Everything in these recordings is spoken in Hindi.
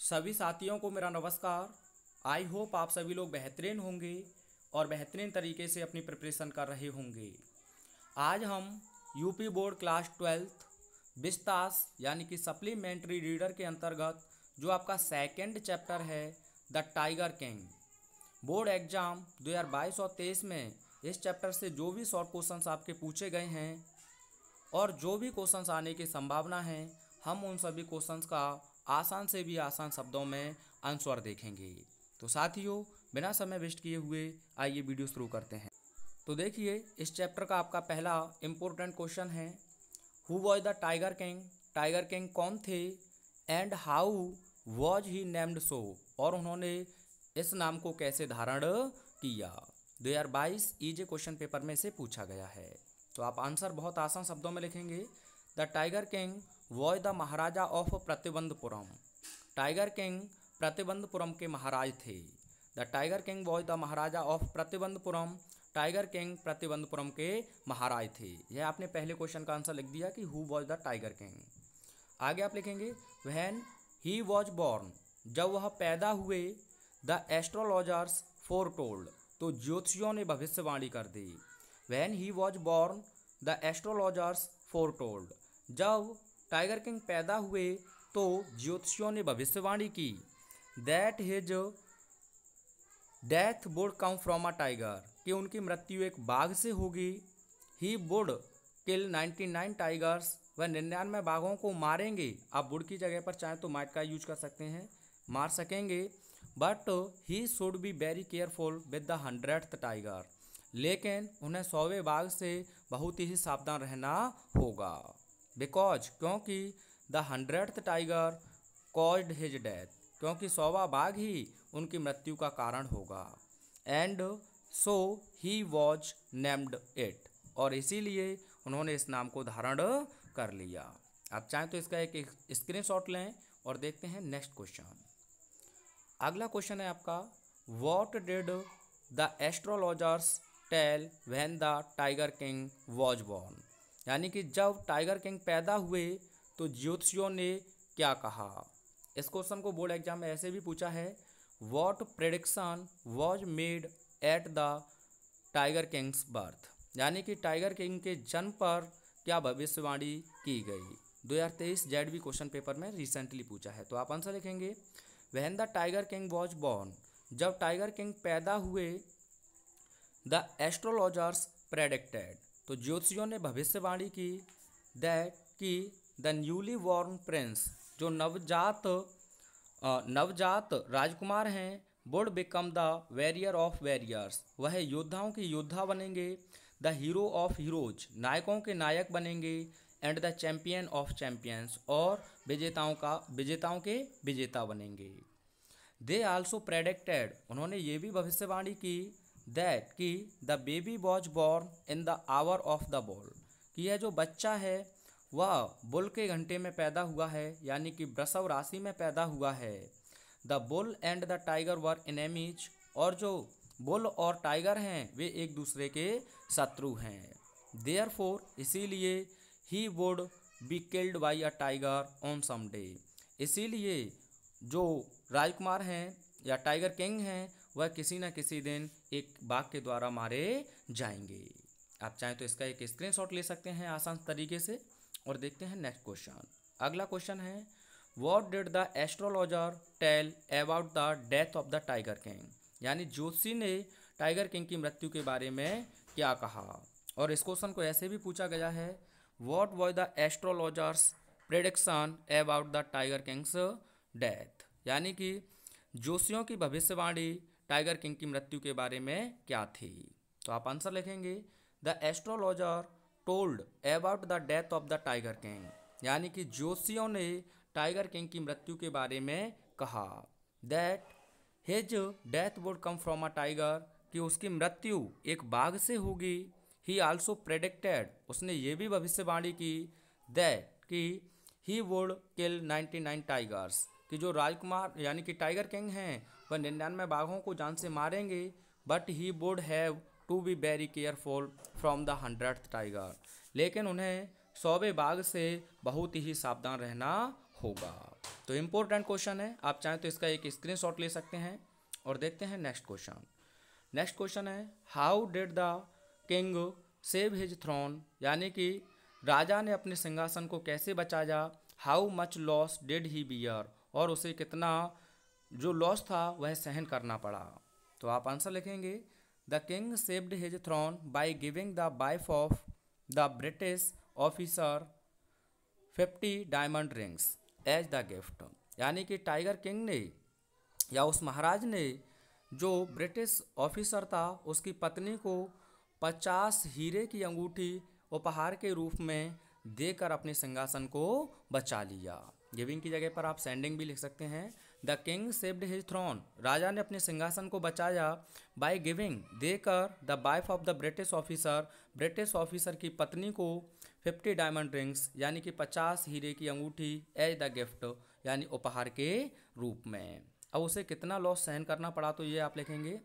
सभी साथियों को मेरा नमस्कार। आई होप आप सभी लोग बेहतरीन होंगे और बेहतरीन तरीके से अपनी प्रिपरेशन कर रहे होंगे। आज हम UP board class 12th Vistas यानी कि सप्लीमेंट्री रीडर के अंतर्गत जो आपका सेकंड चैप्टर है the tiger king, board exam 2022 और 23 में इस चैप्टर से जो भी शॉर्ट क्वेश्चंस आपके पूछे गए हैं और जो भी क्वेश्चंस आने की संभावना है, हम उन सभी क्वेश्चंस का आसान से भी आसान शब्दों में आंसर देखेंगे। तो साथियों, बिना समय वेस्ट किए हुए आइए वीडियो शुरू करते हैं। तो देखिए, इस चैप्टर का आपका पहला इम्पोर्टेंट क्वेश्चन है, who was the tiger king? Tiger king कौन थे? And how was he named so? और उन्होंने इस नाम को कैसे धारण किया? 2022 ईजे क्वेश्चन पेपर में से पूछा गया है। तो आप आंसर बहुत आसान शब्दों में लिखेंगे, the tiger king was the Maharaja of Pratibandapuram. Tiger king Pratibandapuram के महाराज थे। The tiger king was the Maharaja of Pratibandapuram. Tiger king Pratibandapuram के महाराज थे। यह आपने पहले क्वेश्चन का आंसर लिख दिया कि who was the tiger king. आगे आप लिखेंगे, व्हेन ही वॉज बॉर्न, जब वह पैदा हुए, द एस्ट्रोलॉजर्स फोरटोल्ड, तो ज्योतिषियों ने भविष्यवाणी कर दी। When he was born the astrologers foretold, जब टाइगर किंग पैदा हुए तो ज्योतिषियों ने भविष्यवाणी की, that his death would come from a tiger, कि उनकी मृत्यु एक बाघ से होगी। ही वुड किल 99 टाइगर्स, वह 99 बाघों को मारेंगे। आप वुड की जगह पर चाहें तो माइट का यूज कर सकते हैं, मार सकेंगे। But he should be very careful with the 100th tiger, लेकिन उन्हें 100वें बाघ से बहुत ही सावधान रहना होगा। बिकॉज, क्योंकि the 100th tiger caused his death, क्योंकि 100वां बाघ ही उनकी मृत्यु का कारण होगा। And so he was named it, और इसीलिए उन्होंने इस नाम को धारण कर लिया। आप चाहें तो इसका एक स्क्रीनशॉट लें और देखते हैं नेक्स्ट क्वेश्चन। अगला क्वेश्चन है आपका, what did the astrologers tell when the tiger king was born, यानी कि जब टाइगर किंग पैदा हुए तो ज्योतिषियों ने क्या कहा। इस क्वेश्चन को बोर्ड एग्जाम में ऐसे भी पूछा है, what prediction was made at the tiger Kings birth, यानी कि टाइगर किंग के जन्म पर क्या भविष्यवाणी की गई। 2023 जेडबी क्वेश्चन पेपर में रिसेंटली पूछा है। तो आप आंसर लिखेंगे, when the tiger king was born, जब टाइगर किंग पैदा हुए, द एस्ट्रोलॉजर्स प्रेडिक्टेड, तो ज्योतिषियों ने भविष्यवाणी की, दैट कि द न्यूली बॉर्न प्रिंस, जो नवजात राजकुमार हैं, would become the warrior of warriors, वह योद्धाओं के योद्धा बनेंगे। द हीरो ऑफ हीरोज, नायकों के नायक बनेंगे। And the champion of champions, और विजेताओं के विजेता बनेंगे। दे आल्सो प्रेडिक्टेड, उन्होंने ये भी भविष्यवाणी की, दैट कि the baby was born in the hour of the bull, कि यह जो बच्चा है वह बुल के घंटे में पैदा हुआ है, यानी कि वृषभ राशि में पैदा हुआ है। The bull and the tiger were enemies, और जो बुल और टाइगर हैं वे एक दूसरे के शत्रु हैं। देयरफॉर, इसीलिए he would be killed by a tiger on some day, इसीलिए जो राजकुमार हैं या टाइगर किंग हैं वह किसी न किसी दिन एक बाघ के द्वारा मारे जाएंगे। आप चाहें तो इसका एक स्क्रीनशॉट ले सकते हैं आसान तरीके से और देखते हैं नेक्स्ट क्वेश्चन। अगला क्वेश्चन है, what did the astrologer tell about the death of the tiger king, यानी ज्योतिषी ने टाइगर किंग की मृत्यु के बारे में क्या कहा। और इस क्वेश्चन को ऐसे भी पूछा गया है, what was the astrologers prediction about the tiger Kings death, यानी कि ज्योतिषियों की भविष्यवाणी टाइगर किंग की मृत्यु के बारे में क्या थी। तो आप आंसर लिखेंगे, the astrologer told about the death of the tiger king, यानी कि ज्योतिषियों ने टाइगर किंग की मृत्यु के बारे में कहा, that his death would come from a tiger, कि उसकी मृत्यु एक बाघ से होगी। ही आल्सो प्रेडिक्टेड, उसने ये भी भविष्यवाणी की, दैट कि ही वुड किल 99 टाइगर्स, कि जो राजकुमार यानी कि टाइगर किंग हैं वह 99 बाघों को जान से मारेंगे। But he would have to be very careful from the 100th tiger, लेकिन उन्हें 100वें बाघ से बहुत ही सावधान रहना होगा। तो इम्पोर्टेंट क्वेश्चन है, आप चाहें तो इसका एक स्क्रीनशॉट ले सकते हैं। और देखते हैं नेक्स्ट क्वेश्चन। नेक्स्ट क्वेश्चन है how did the king save his throne, यानी कि राजा ने अपने सिंहासन को कैसे बचाया। How much loss did he bear, और उसे कितना जो लॉस था वह सहन करना पड़ा। तो आप आंसर लिखेंगे the king saved his throne by giving the wife of the British officer 50 diamond rings as the gift, यानी कि टाइगर किंग ने या उस महाराज ने जो ब्रिटिश ऑफिसर था उसकी पत्नी को 50 हीरे की अंगूठी उपहार के रूप में देकर अपने सिंहासन को बचा लिया। गिविंग की जगह पर आप सेंडिंग भी लिख सकते हैं। The king saved his throne, राजा ने अपने सिंहासन को बचाया बाय गिविंग देकर the wife of the British officer की पत्नी को 50 डायमंड रिंग्स यानी कि 50 हीरे की अंगूठी एज द गिफ्ट यानी उपहार के रूप में। अब उसे कितना लॉस सहन करना पड़ा, तो ये आप लिखेंगे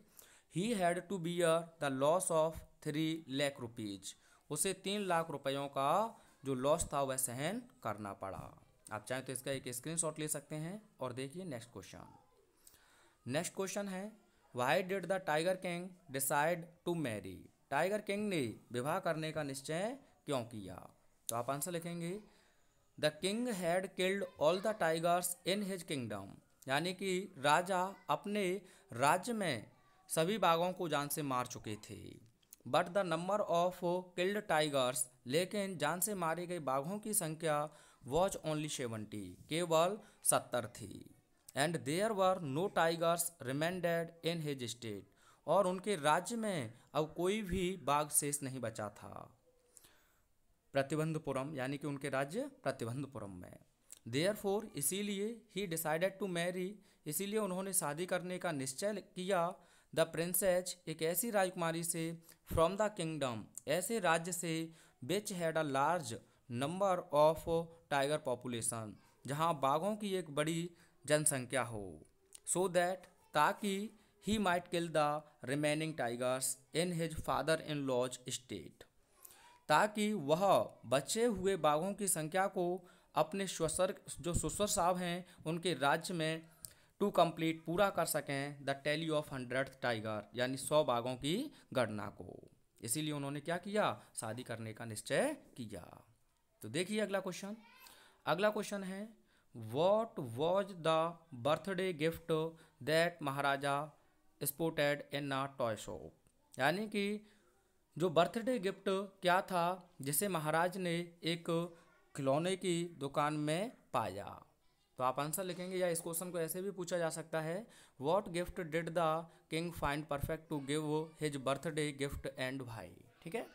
he had to bear the loss of 3 lakh rupees, उसे 3 लाख रुपयों का जो लॉस था वह सहन करना पड़ा। आप चाहें तो इसका एक स्क्रीनशॉट ले सकते हैं। और देखिए नेक्स्ट क्वेश्चन। नेक्स्ट क्वेश्चन है why did the tiger king decide to marry, tiger king ने विवाह करने का निश्चय क्यों किया। तो आप आंसर लिखेंगे the king had killed all the tigers in his kingdom, यानी कि राजा अपने राज्य में सभी बाघों को जान से मार चुके थे। But the number of killed tigers, लेकिन जान से मारे गए बाघों की संख्या वॉज ओनली 70, केवल 70 थी। And there were no tigers remained in his state, और उनके राज्य में अब कोई भी बाघ शेष नहीं बचा था। प्रतिबंधपुरम यानी कि उनके राज्य प्रतिबंधपुरम में। देयरफॉर इसीलिए ही डिसाइडेड टू मैरी, इसीलिए उन्होंने शादी करने का निश्चय किया द प्रिंसेस, एक ऐसी राजकुमारी से फ्रॉम द किंगडम, ऐसे राज्य से which had a large number of tiger population, जहाँ बाघों की एक बड़ी जनसंख्या हो। सो दैट, ताकि he might kill the remaining tigers in his father in law's state, ताकि वह बचे हुए बाघों की संख्या को अपने ससुर साहब हैं उनके राज्य में टू कंप्लीट पूरा कर सकें द टैली ऑफ 100 टाइगर, यानी 100 बाघों की गणना को। इसीलिए उन्होंने क्या किया, शादी करने का निश्चय किया। तो देखिए अगला क्वेश्चन। अगला क्वेश्चन है what was the birthday gift that Maharaja supported in a toy shop, यानी कि जो बर्थडे गिफ्ट क्या था जिसे महाराज ने एक खिलौने की दुकान में पाया। तो आप आंसर लिखेंगे, या इस क्वेश्चन को ऐसे भी पूछा जा सकता है what gift did the king find perfect to give his birthday gift and why. ठीक है,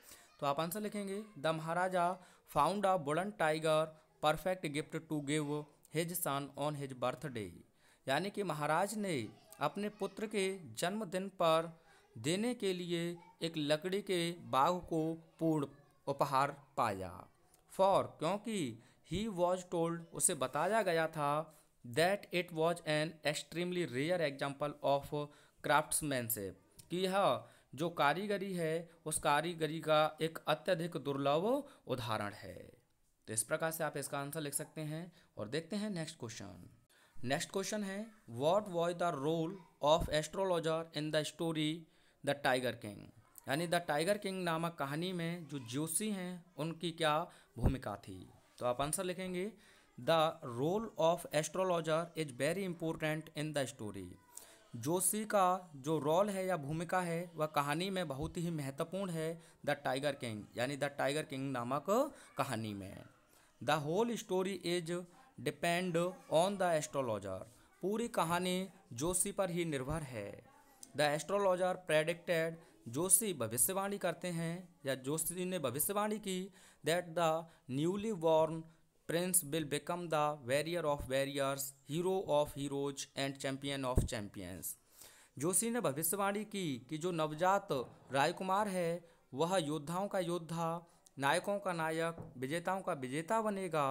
तो आप आंसर लिखेंगे the Maharaja found a wooden tiger perfect gift to give his son on his birthday, यानी कि महाराज ने अपने पुत्र के जन्मदिन पर देने के लिए एक लकड़ी के बाघ को पूर्ण उपहार पाया। फॉर, क्योंकि ही वॉज टोल्ड, उसे बताया गया था that it was an extremely rare example of craftsmanship, कि यह जो कारीगरी है उस कारीगरी का एक अत्यधिक दुर्लभ उदाहरण है। तो इस प्रकार से आप इसका आंसर लिख सकते हैं। और देखते हैं नेक्स्ट क्वेश्चन। नेक्स्ट क्वेश्चन है what was the role of astrologer in the story the tiger king, यानी द टाइगर किंग नामक कहानी में जो ज्योतिषी हैं उनकी क्या भूमिका थी। तो आप आंसर लिखेंगे the role of astrologer is very important in the story, ज्योतिषी का जो रोल है या भूमिका है वह कहानी में बहुत ही महत्वपूर्ण है द टाइगर किंग, यानी द टाइगर किंग नामक कहानी में। The whole story is depend on the astrologer, पूरी कहानी ज्योतिषी पर ही निर्भर है। द एस्ट्रोलॉजर प्रेडिक्टेड, ज्योतिषी भविष्यवाणी करते हैं या ज्योतिषी ने भविष्यवाणी की that the newly born prince will become the warrior of warriors, hero of heroes and champion of champions. ज्योतिषी ने भविष्यवाणी की कि जो नवजात राजकुमार है वह योद्धाओं का योद्धा, नायकों का नायक, विजेताओं का विजेता बनेगा।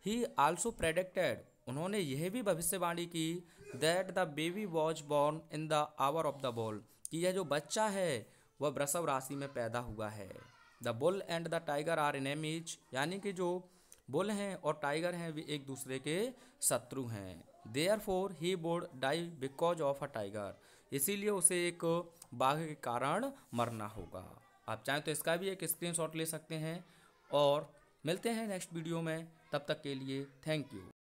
ही आल्सो प्रेडिक्टेड, उन्होंने यह भी भविष्यवाणी की that the baby was born in the hour of the bull, कि यह जो बच्चा है वह वृषभ राशि में पैदा हुआ है। The bull and the tiger are enemies, यानी कि जो बुल हैं और टाइगर हैं वे एक दूसरे के शत्रु हैं। Therefore he would die because of a tiger, इसीलिए उसे एक बाघ के कारण मरना होगा। आप चाहें तो इसका भी एक स्क्रीनशॉट ले सकते हैं और मिलते हैं नेक्स्ट वीडियो में। तब तक के लिए थैंक यू।